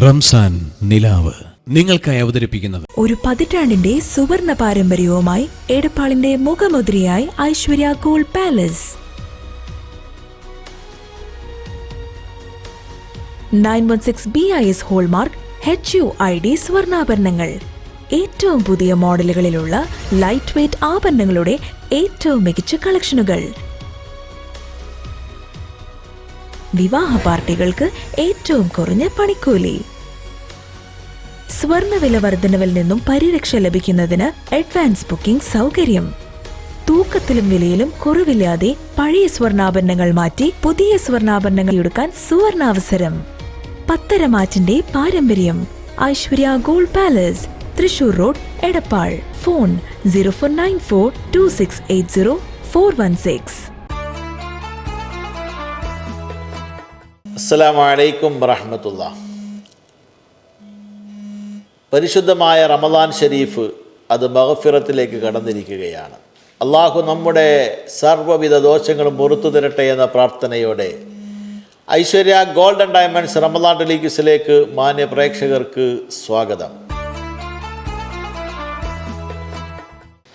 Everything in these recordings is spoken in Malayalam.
റംസാൻ നിലാവ് നിങ്ങൾക്കായി അവതരിപ്പിക്കുന്നത് ഒരു പതിറ്റാണ്ടിന്റെ സുവർണ പാരമ്പര്യവുമായി എടപ്പാളിന്റെ മുഖമുദ്രയായി Aishwarya gold palace. 916 BIS hallmark HUID സ്വർണ്ണാഭരണങ്ങൾ. ഏറ്റവും പുതിയ മോഡലുകളിലുള്ള ലൈറ്റ് വെയ്റ്റ് ആഭരണങ്ങളുടെ ഏറ്റവും മികച്ച കളക്ഷനുകൾ. വിവാഹ പാർട്ടികൾക്ക് ഏറ്റവും കുറഞ്ഞ പണിക്കൂലി. സ്വർണ്ണവില വർധനവിൽ നിന്നും പരിരക്ഷ ലഭിക്കുന്നതിന് അഡ്വാൻസ് ബുക്കിംഗ് സൗകര്യം. തൂക്കത്തിലും വിലയിലും കുറവില്ലാതെ പഴയ സ്വർണ്ണാഭരണങ്ങൾ മാറ്റി പുതിയ സ്വർണ്ണാഭരണങ്ങൾ എടുക്കാൻ സുവർണാവസരം. പത്തരമാറ്റിന്റെ പാരമ്പര്യം. Aishwarya gold palace, Thrissur road, Edappal. Phone 04942680 അസ്സലാമു അലൈക്കും വറഹ്മത്തുള്ളാഹി. പരിശുദ്ധമായ റമദാൻ ഷരീഫ് അത് മഗ്ഫിറത്തിലേക്ക് കടന്നിരിക്കുകയാണ്. അള്ളാഹു നമ്മുടെ സർവ്വവിധ ദോഷങ്ങളും പുറത്തു തരട്ടെ എന്ന പ്രാർത്ഥനയോടെ ഐശ്വര്യ ഗോൾഡൻ ഡയമണ്ട്സ് റമദാൻ ടെലിക്യൂസിലേക്ക് മാന്യ പ്രേക്ഷകർക്ക് സ്വാഗതം.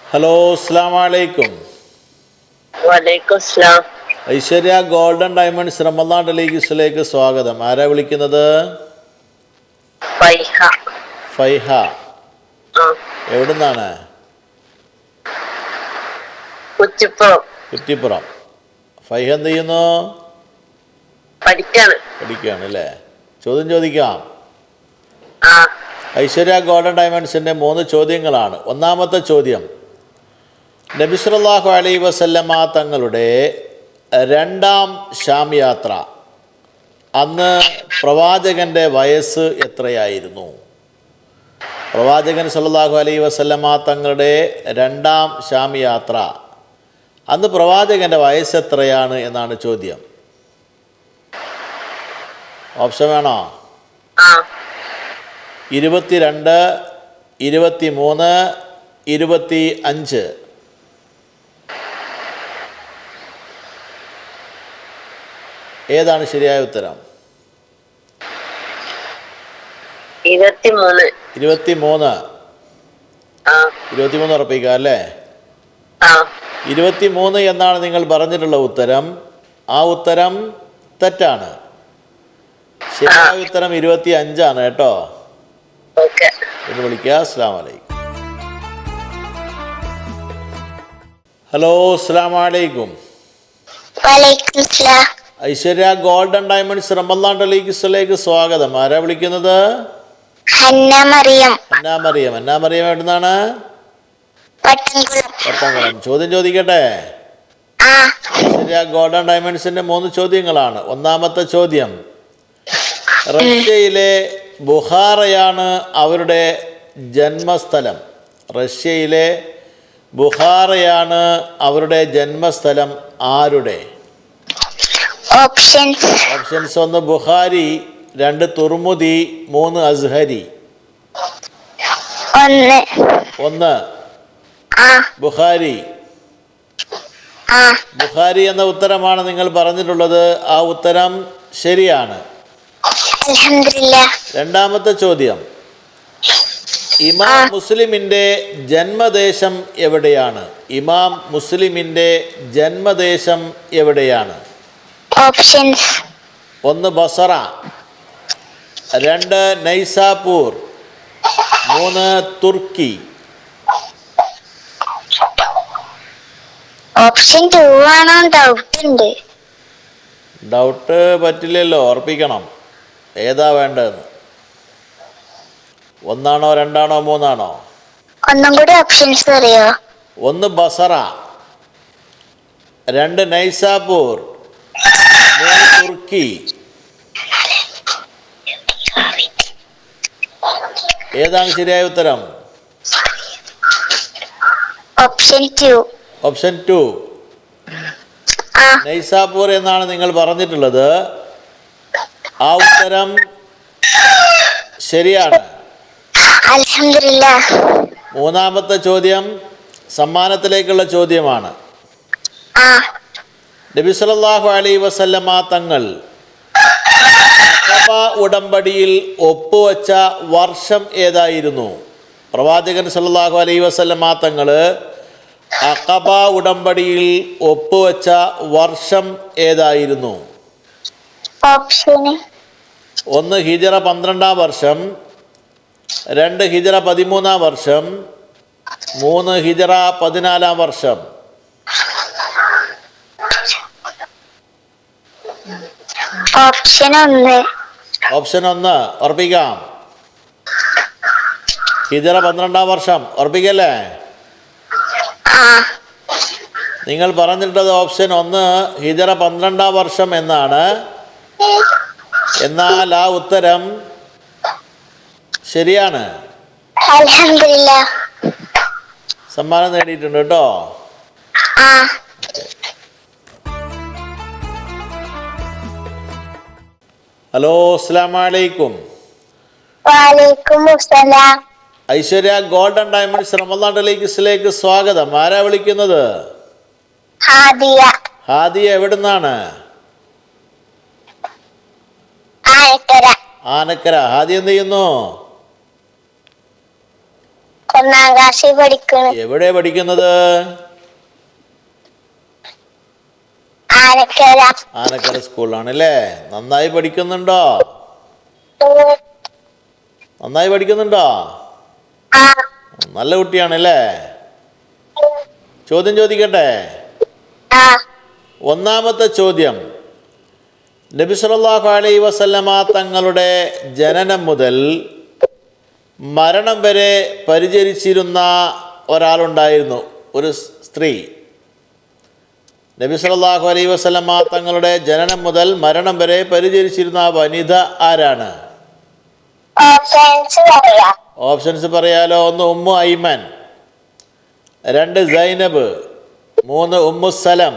ഹലോ, അസ്സലാമു അലൈക്കും. വലൈക്കും സലാം. ഐശ്വര്യ ഗോൾഡൻ ഡയമണ്ട്സ് റമദാൻ ടെലിക്യൂസിലേക്ക് സ്വാഗതം. ആരാ വിളിക്കുന്നത്? ഫൈഹ. എവിടുന്നാണ്? കുറ്റിപ്പുറം. ഫൈഹ എന്ത് ചെയ്യുന്നു? പഠിക്കുകയാണ് അല്ലേ? ചോദ്യം ചോദിക്കാം. ഐശ്വര്യ ഗോൾഡൻ ഡയമണ്ട്സിന്റെ 3 ചോദ്യങ്ങളാണ്. ഒന്നാമത്തെ ചോദ്യം, നബി സല്ലല്ലാഹു അലൈഹി വസല്ലമ തങ്ങളുടെ 2ാം ശാം യാത്ര, അന്ന് പ്രവാചകന്റെ വയസ്സ് എത്രയായിരുന്നു? പ്രവാചകൻ സല്ലല്ലാഹു അലൈഹി വസല്ലമ തങ്ങളുടെ 2ാം ശാം യാത്ര, അന്ന് പ്രവാചകന്റെ വയസ്സ് എത്രയാണ് എന്നാണ് ചോദ്യം. ഓപ്ഷൻ വേണോ? 22, 23, 25. ഏതാണ് ശരിയായ ഉത്തരം? 23. 23 ഉറപ്പിക്കുക അല്ലേ? 23 എന്നാണ് നിങ്ങൾ പറഞ്ഞിട്ടുള്ള ഉത്തരം. ആ ഉത്തരം തെറ്റാണ്. ശരിയായ ഉത്തരം 25 ആണ് കേട്ടോ. എന്ന് വിളിക്കുക. അസ്സലാമു അലൈക്കും. ഹലോ, അസ്സലാമു അലൈക്കും. ഐശ്വര്യ ഗോൾഡൻ ഡയമണ്ട്സ് റമദാൻ ടെലിക്യൂസിലേക്ക് സ്വാഗതം. ആരാ വിളിക്കുന്നത്? ഹന്ന മറിയം. എവിടുന്നാണ്? പട്ടംകുളം. ചോദ്യം ചോദിക്കട്ടെ? ഐശ്വര്യ ഗോൾഡൻ ഡയമണ്ട്സിന്റെ 3 ചോദ്യങ്ങളാണ്. ഒന്നാമത്തെ ചോദ്യം, റഷ്യയിലെ ബുഖാറയാണ് അവരുടെ ജന്മസ്ഥലം. റഷ്യയിലെ ബുഖാറയാണ് അവരുടെ ജന്മസ്ഥലം ആരുടെ? ഓപ്ഷൻസ്: 1 ബുഖാരി, 2 തുർമുദി, 3 അസ്ഹരി. 1 ബുഖാരി. ബുഖാരി എന്ന ഉത്തരമാണ് നിങ്ങൾ പറഞ്ഞിട്ടുള്ളത്. ആ ഉത്തരം ശരിയാണ്. രണ്ടാമത്തെ ചോദ്യം, ഇമാം മുസ്ലിമിന്റെ ജന്മദേശം എവിടെയാണ്? ഇമാം മുസ്ലിമിന്റെ ജന്മദേശം എവിടെയാണ്? ഓപ്ഷൻസ്: 1 ബസറ, 2 നൈസാപൂർ, 3 തുർക്കി. ഓപ്ഷൻ 2 ആണോ? ഡൗട്ട് പറ്റില്ലല്ലോ, ഉറപ്പിക്കണം. ഏതാ വേണ്ടതെന്ന്? 1 ആണോ, 2 ആണോ, 3 ആണോ? ഒന്നും കൂടി ഓപ്ഷൻസ് അറിയോ? 1 ബസറ, 2 നൈസാപൂർ, 3 തുർക്കി. ഏതാണ് ശരിയായ ഉത്തരം? ഓപ്ഷൻ 2 നൈസാപൂർ എന്നാണ് നിങ്ങൾ പറഞ്ഞിട്ടുള്ളത്. ആ ഉത്തരം ശരിയാണ്. മൂന്നാമത്തെ ചോദ്യം സമ്മാനത്തിലേക്കുള്ള ചോദ്യമാണ്. നബി സല്ലല്ലാഹു അലൈഹി വസല്ലമ തങ്ങൾ അഖബ ഉടമ്പടിയിൽ ഒപ്പുവെച്ച വർഷം ഏതായിരുന്നു? പ്രവാചകൻ സല്ലല്ലാഹു അലൈഹി വസല്ലമ തങ്ങൾ അഖബ ഉടമ്പടിയിൽ ഒപ്പുവെച്ച വർഷം ഏതായിരുന്നു? ഓപ്ഷന് 1 ഹിജറ 12-ാം വർഷം, 2 ഹിജറ 13-ാം വർഷം, 3 ഹിജറ 14-ാം വർഷം. ഓപ്ഷൻ 1. ഓപ്ഷൻ 1 ഉറപ്പിക്കാം. ഹിജറ 12-ാം വർഷം ഉറപ്പിക്കല്ലേ? ആ നിങ്ങൾ പറഞ്ഞിട്ടത് ഓപ്ഷൻ 1 ഹിജറ 12-ാം വർഷം എന്നാണ്. എന്നാൽ ആ ഉത്തരം ശരിയാണ്. അൽഹംദുലില്ലാ. സമ്മാനം നേടിയിട്ടുണ്ട് കേട്ടോ. ആ ഹലോ, അസ്സലാമു അലൈക്കും. വലൈക്കും അസ്സലാം. ഐശ്വര്യ ഗോൾഡൻ ഡയമണ്ട്സ് റമദാൻ ടെലിക്സിലേക്ക് സ്വാഗതം. ആരാ വിളിക്കുന്നത്? ഹാദിയ. ഹാദിയ എവിടുന്നാണ്? ആനക്കര. ആനക്കര. ഹാദിയ എന്ത് ചെയ്യുന്നു? 1-ാം ക്ലാസ്സിൽ പഠിക്കുന്നു. എവിടെ പഠിക്കുന്നത്? ആനക്കര. ആനക്കര സ്കൂളിലാണല്ലേ. നന്നായി പഠിക്കുന്നുണ്ടോ? നന്നായി പഠിക്കുന്നുണ്ടോ? ആ നല്ല കുട്ടിയാണല്ലേ. ചോദ്യം ചോദിക്കട്ടെ. ആ ഒന്നാമത്തെ ചോദ്യം, നബി സല്ലല്ലാഹു അലൈഹി വസല്ലമ തങ്ങളുടെ ജനനം മുതൽ മരണം വരെ പരിചരിച്ചിരുന്ന ഒരാളുണ്ടായിരുന്നു, ഒരു സ്ത്രീ. നബി സല്ലല്ലാഹു അലൈഹി വസല്ലമ തങ്ങളുടെ ജനനം മുതൽ മരണം വരെ പരിചരിച്ചിരുന്ന ആ വനിത ആരാണ്? ഓപ്ഷൻസ് പറയാം. ഓപ്ഷൻസ് പറയാലോ. 1 Umm Ayman, 2 Zainab, 3 Umm Salam.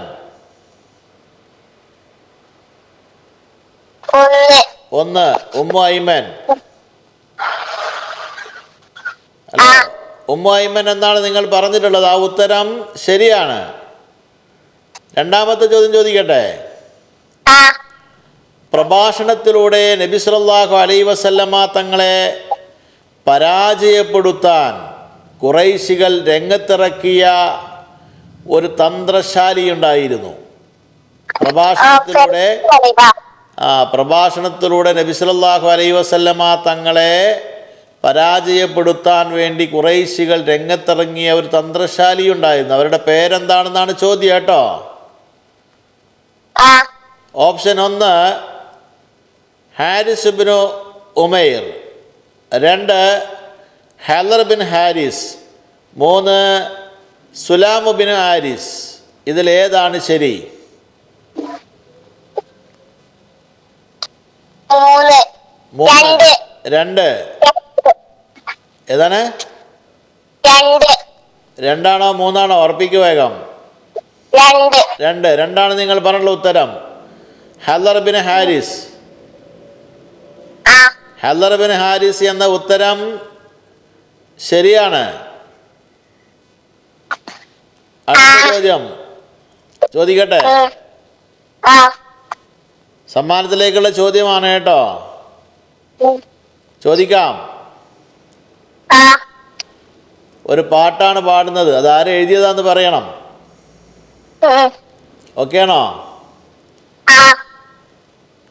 1 Umm Ayman. അല്ല, ഉമ്മു ഐമൻ എന്നാണ് നിങ്ങൾ പറഞ്ഞിട്ടുള്ളത്. ആ ഉത്തരം ശരിയാണ്. രണ്ടാമത്തെ ചോദ്യം ചോദിക്കട്ടെ. ആ പ്രഭാഷണത്തിലൂടെ നബി സല്ലല്ലാഹു അലൈഹി വസല്ലമ തങ്ങളെ പരാജയപ്പെടുത്താൻ ഖുറൈശികൾ രംഗത്തിറക്കിയ ഒരു തന്ത്രശാലിയുണ്ടായിരുന്നു. പ്രഭാഷണത്തിലൂടെ നബി സല്ലല്ലാഹു അലൈഹി വസല്ലമ തങ്ങളെ പരാജയപ്പെടുത്താൻ വേണ്ടി ഖുറൈശികൾ രംഗത്തിറങ്ങിയ ഒരു തന്ത്രശാലി ഉണ്ടായിരുന്നു. അവരുടെ പേരെന്താണെന്നാണ് ചോദ്യം കേട്ടോ. Option 1 Haris ibn Umair, 2 Halar bin Haris, 3 Sulam bin Haris. ഇതിലേതാണ് ശരി? 2 ഏതാണ്? 2 3 ഉറപ്പിക്കുക വേഗം. 2 നിങ്ങൾ പറഞ്ഞുള്ള ഉത്തരം. ഹലർ ബിൻ ഹാരിസ്. ഹലർ ബിൻ ഹാരിസ് എന്ന ഉത്തരം ശരിയാണ്. അടുത്ത ചോദ്യം ചോദിക്കട്ടെ. സമ്മാനത്തിലേക്കുള്ള ചോദ്യമാണ് കേട്ടോ. ചോദിക്കാം. ഒരു പാട്ടാണ് പാടുന്നത്. അത് ആരും എഴുതിയതാന്ന് പറയണം. ഓക്കെ ആണോ?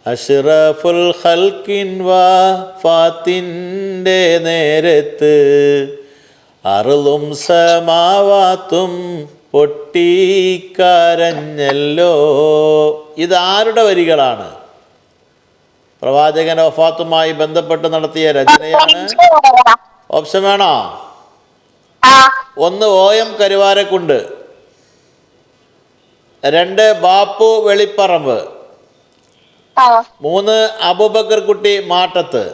അഷ്റഫുൽ ഖൽക്കിൻ വഫാത്തിൻ്റെ നേരത്ത് അർളും സമാവാത്തും പൊട്ടിക്കരഞ്ഞല്ലോ. ഇതാരുടെ വരികളാണ്? പ്രവാചകൻ വഫാത്തുമായി ബന്ധപ്പെട്ട് നടത്തിയ രചനയാണ്. ഓപ്ഷൻ വേണോ? 1 OM കരുവാരക്കുണ്ട്, 2 ബാപ്പു വെളിപ്പറമ്പ്, 3 അബൂബക്കർ കുട്ടി മാട്ടത്ത്.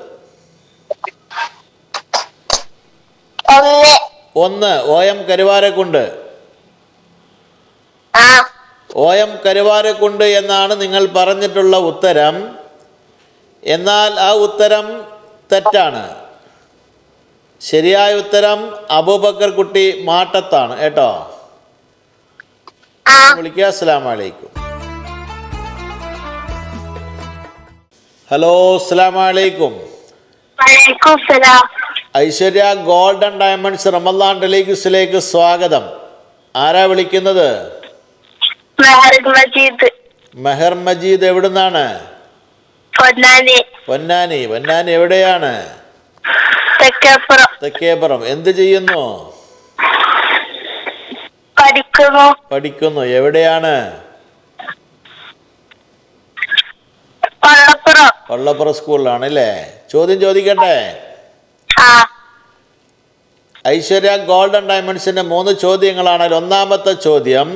1 OM കരുവാരക്കുണ്ട്. OM കരുവാരക്കുണ്ട് എന്നാണ് നിങ്ങൾ പറഞ്ഞിട്ടുള്ള ഉത്തരം. എന്നാൽ ആ ഉത്തരം തെറ്റാണ്. ശരിയായ ഉത്തരം അബൂബക്കർ കുട്ടി മാട്ടത്താണ് കേട്ടോ. വിളിക്കുക. അസ്സലാമു അലൈക്കും. ഹലോ, അസ്സലാമു അലൈക്കും. വലൈക്കും സലാം. ഐശ്വര്യ ഗോൾഡൻ ഡയമണ്ട്സ് റമദാൻ ടെലിക്യൂസിലേക്ക് സ്വാഗതം. ആരാ വിളിക്കുന്നത്? മെഹർ മജീദ്, മെഹർ മജീദ്. എവിടുന്നാണ്? പൊന്നാനി. പൊന്നാനി. പൊന്നാനി എവിടെയാണ്? തെക്കേപ്പുറം. തെക്കേപ്പുറം. എന്ത് ചെയ്യുന്നു? പഠിക്കുന്നു. പഠിക്കുന്നു. എവിടെയാണ്? കൊള്ളപ്പുറം. കൊള്ളപ്പുറം സ്കൂളിലാണ് അല്ലേ? ചോദ്യം ചോദിക്കട്ടെ? ആ ഐശ്വര്യ ഗോൾഡൻ ഡയമണ്ട്സിന്റെ 3 ചോദ്യങ്ങളാണ്. ഒന്നാമത്തെ ചോദ്യം,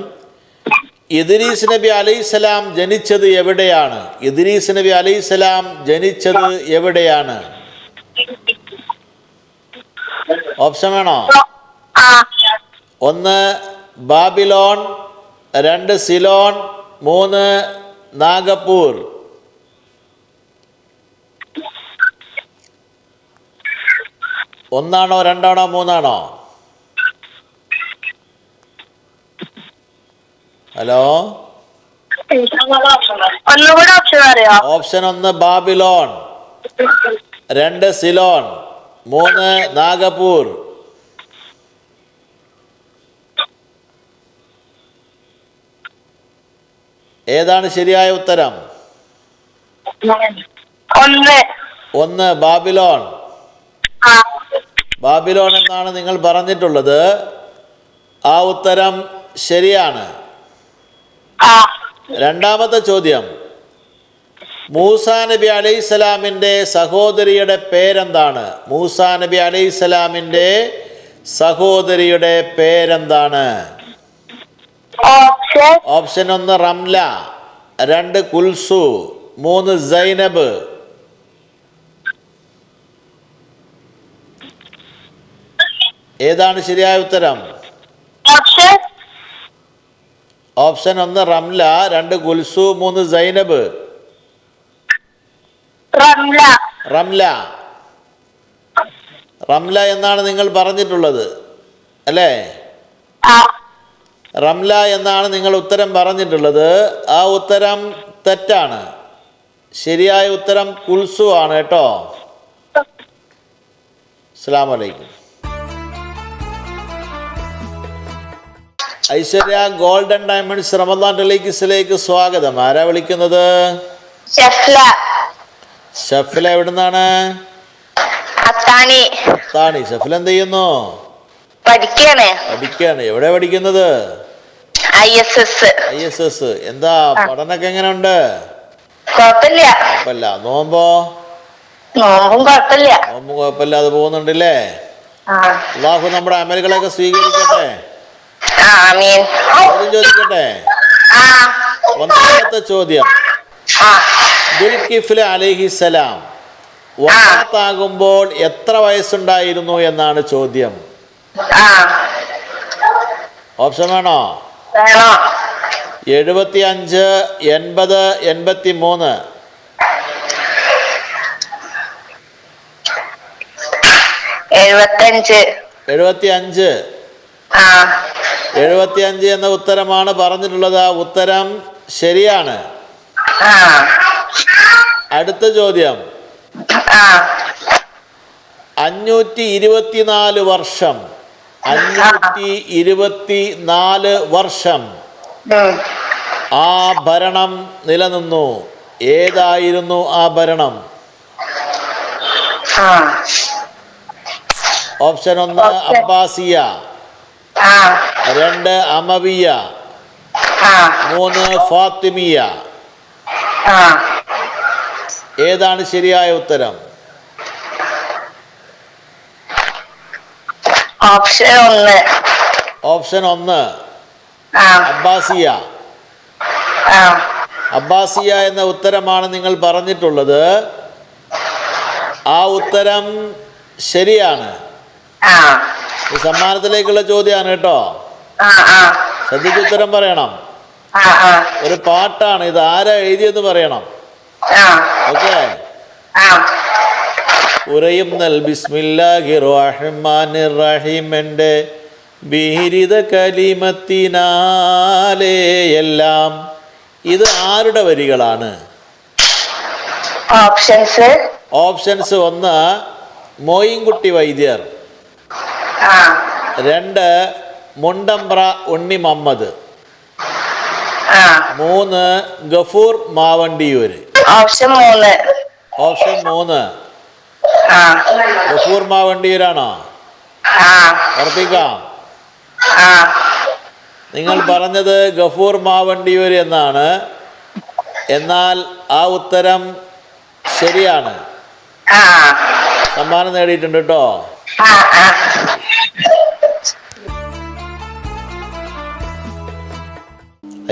ഇദ്രീസ് നബി അലൈഹിസ്സലാം ജനിച്ചത് എവിടെയാണ്? ഇദ്രീസ് നബി അലൈഹിസ്സലാം ജനിച്ചത് എവിടെയാണ്? ഓപ്ഷൻ വേണോ? ആ 1 ബാബിലോൺ, 2 സിലോൺ, 3 നാഗപ്പൂർ. ഒന്നാണോ, രണ്ടാണോ, മൂന്നാണോ? ഹലോ, ഒന്നുകൂടെ ഓപ്ഷൻ അറിയോ? Option 1 Babylon, 2 Ceylon, 3 Nagpur. ഏതാണ് ശരിയായ ഉത്തരം? 1 ബാബിലോൺ. ആ ബാബിലോൺ എന്നാണ് നിങ്ങൾ പറഞ്ഞിട്ടുള്ളത്. ആ ഉത്തരം ശരിയാണ്. ആ രണ്ടാമത്തെ ചോദ്യം, മൂസാ നബി അലൈഹിസ്സലാമിൻ്റെ സഹോദരിയുടെ പേരെന്താണ്? മൂസാ നബി അലൈഹിസ്സലാമിൻ്റെ സഹോദരിയുടെ പേരെന്താണ്? Option option 1 Ramla, 2 Kulsu, 3 Zainab. ഏതാണ് ശരിയായ ഉത്തരം? Option option 1 Ramla, 2 Kulsu, 3 Zainab. Ramla. Ramla. Ramla എന്നാണ് നിങ്ങൾ പറഞ്ഞിട്ടുള്ളത് അല്ലേ? ആ റംല എന്നാണ് നിങ്ങൾ ഉത്തരം പറഞ്ഞിട്ടുള്ളത്. ആ ഉത്തരം തെറ്റാണ്. ശരിയായ ഉത്തരം കുൽസു ആണ് കേട്ടോ. അസ്സലാമു അലൈക്കും. ഐശ്വര്യ ഗോൾഡൻ ഡയമണ്ട്സ് റമദാൻ ടെലിക്യൂസിലേക്ക് സ്വാഗതം. ആരാ വിളിക്കുന്നത്? ഷഫ്ല. ഷഫില. എവിടുന്നാണ്? അത്താണി. അത്താണി. ഷഫില എന്ത് ചെയ്യുന്നു? പഠിക്കാണ്. പഠിക്കാണ്. എവിടെ പഠിക്കുന്നത്? ISS. ISS. എന്താ പഠനമൊക്കെ എങ്ങനെയുണ്ട്? കുഴപ്പമില്ല. കുഴപ്പമില്ല. നോമ്പോ? നോമ്പും കുഴപ്പമില്ല. നോമ്പ് കുഴപ്പമില്ലാതെ പോകുന്നുണ്ടല്ലേ? ആ അള്ളാഹു നമ്മുടെ അമലുകളൊക്കെ സ്വീകരിക്കട്ടെ. ആമീൻ. ചോദ്യം ചോദിക്കട്ടെ? ആ ഒന്നാമത്തെ ചോദ്യം, ആ ദുൽകിഫ്ല് അലൈഹിസ്സലാം വഫാത്താകുമ്പോൾ എത്ര വയസ്സുണ്ടായിരുന്നു എന്നാണ് ചോദ്യം. ആ ഓപ്ഷൻ വേണോ? വേണോ? 75, 80, 83. 75. 75. ആ 75 എന്ന ഉത്തരമാണ് പറഞ്ഞിട്ടുള്ളത്. ആ ഉത്തരം ശരിയാണ്. ആ അടുത്ത ചോദ്യം, ആ 524 വർഷം 524 വർഷം ഉം. ആ ഭരണം നിലനിന്നു. ഏതായിരുന്നു ആ ഭരണം? ആ ഓപ്ഷൻ 1 അബ്ബാസിയ, ആ 2 അമവിയ, ആ 3 ഫാത്തിമിയ. ആ ഏതാണ് ശരിയായ ഉത്തരം? ഓപ്ഷൻ 1. ഓപ്ഷൻ 1 ആ അബ്ബാസിയ. ആ അബ്ബാസിയ എന്ന ഉത്തരമാണ് നിങ്ങൾ പറഞ്ഞിട്ടുള്ളത്. ആ ഉത്തരം ശരിയാണ്. ആ ഈ സമ്മാനത്തിലേക്കുള്ള ചോദ്യമാണ് കേട്ടോ. ആ ആ ശ്രദ്ധിച്ച് ഉത്തരം പറയണം. ആ ആ ഒരു പാട്ടാണ്. ഇത് ആരാ എഴുതിയെന്ന് പറയണം. ആ ഓക്കെ. ആ ഉറയുന്നൽ ബിസ്മില്ലാഹിർ റഹ്മാനിർ റഹീം എൻ്റെ ബിരിത കലിമത്തിനാലേ എല്ലാം. ഇത് ആരുടെ വരികളാണ്? ഓപ്ഷൻസ്. ഓപ്ഷൻസ്: 1 മോയിൻകുട്ടി വൈദ്യർ, ആ 2 മുണ്ടമ്പ്ര ഉണ്ണി മുഹമ്മദ്, ആ 3 ഗഫൂർ മാവണ്ടിയൂർ. ഓപ്ഷൻ 3. ഓപ്ഷൻ 3 ആ ഗഫൂർ മാവണ്ടിയൂരാണോ? ആ ഉറപ്പിക്കാം. ആ നിങ്ങൾ പറഞ്ഞത് ഗഫൂർ മാവണ്ടിയൂർ എന്നാണ്. എന്നാൽ ആ ഉത്തരം ശരിയാണ്. ആ സമ്മാനം നേടിയിട്ടുണ്ട് കേട്ടോ. ആ ആ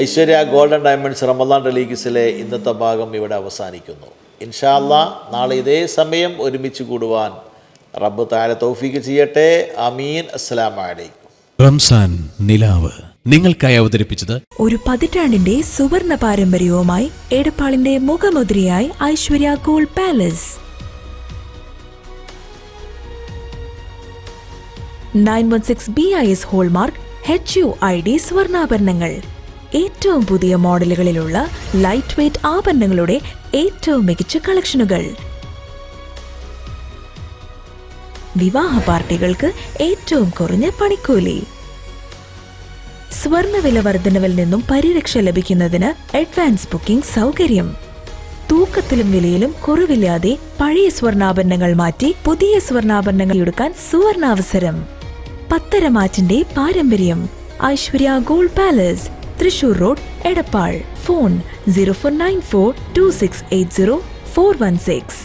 ഐശ്വര്യ ഗോൾഡൻ ഡയമണ്ട്സ് റമദാൻ ടെലിഗിസിലെ ഇന്നത്തെ ഭാഗം ഇവിടെ അവസാനിക്കുന്നു. ഇൻഷാ അല്ലാഹ് നാളെ ഇതേ സമയം ഒരുമിച്ച് കൂടുവാൻ റബ്ബ് തആല തൗഫീഖ് ചെയ്യട്ടെ. ആമീൻ. അസ്സലാമു അലൈക്കും. റംസാൻ നിലാവ് നിങ്ങൾക്കായി അവതരിപ്പിച്ചത് ഒരു പതിറ്റാണ്ടിന്റെ സുവർണ പാരമ്പര്യവുമായി എടപ്പാളിന്റെ മുഖമുദ്രയായി Aishwarya gold palace. 916 BIS hallmark HUID സ്വർണ്ണാഭരണങ്ങൾ. ഏറ്റവും പുതിയ മോഡലുകളിലുള്ള ലൈറ്റ് വെയ്റ്റ് ആഭരണങ്ങളുടെ ഏറ്റവും മികച്ച കളക്ഷനുകൾ. വിവാഹ പാർട്ടികൾക്ക് ഏറ്റവും കുറഞ്ഞ പണിക്കൂലി. സ്വർണ്ണവില വർധനവിൽ നിന്നും പരിരക്ഷ ലഭിക്കുന്നതിന് അഡ്വാൻസ് ബുക്കിംഗ് സൗകര്യം. തൂക്കത്തിലും വിലയിലും കുറവില്ലാതെ പഴയ സ്വർണ്ണാഭരണങ്ങൾ മാറ്റി പുതിയ സ്വർണ്ണാഭരണങ്ങൾ എടുക്കാൻ സുവർണാവസരം. പത്തരമാറ്റിന്റെ പാരമ്പര്യം. Aishwarya gold palace, Thrissur road, Edappal. Phone 0494 2680 416.